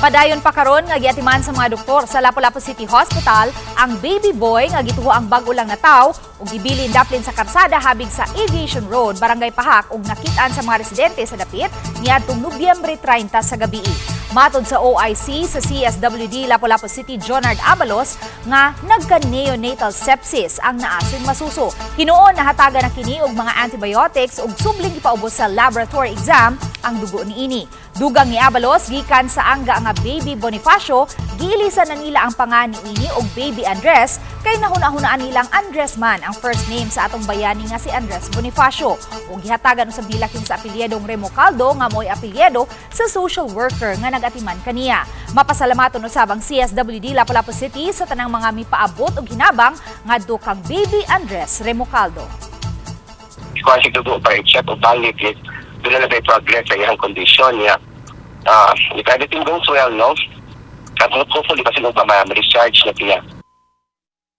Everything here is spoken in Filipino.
Padayon pa karon nga giatiman sa mga doktor sa Lapu-Lapu City Hospital ang baby boy nga gituho ang bag-o lang na tawo ug gibilin daplin sa karsada habig sa Aviation Road, Barangay Pahak ug nakitaan sa mga residente sa dapit niadtong Nobyembre 30 sa gabii. Matod sa OIC sa CSWD Lapu-Lapu City Jonard Abalos nga nagka-neonatal sepsis ang naasong masuso. Hinuon nahatagan na kini og mga antibiotics ug subling ipaubos sa laboratory exam ang dugo niini. Dugang ni Abalos gikan sa angga nga baby Bonifacio, giilisan na nila ang pangan niini og baby Andres kay nahuna-hunaan nilang Andres man ang first name sa atong bayani nga si Andres Bonifacio. Ug gihatagan usab nila kin sa apelyedong Remo Caldo nga mo'y apelyedo sa social worker nga nagatiman kaniya. Mapasalamaton usab ang CSWD Lapu-Lapu City sa tanang mga mipaabot og hinabang ngadto kang baby Andres Remo Caldo. Kasi dugo pa i-check o balik it. Doon na may progress sa iyang kondisyon niya. If everything goes well, no? At hopefully kasi nung pa ma-recharge na siya.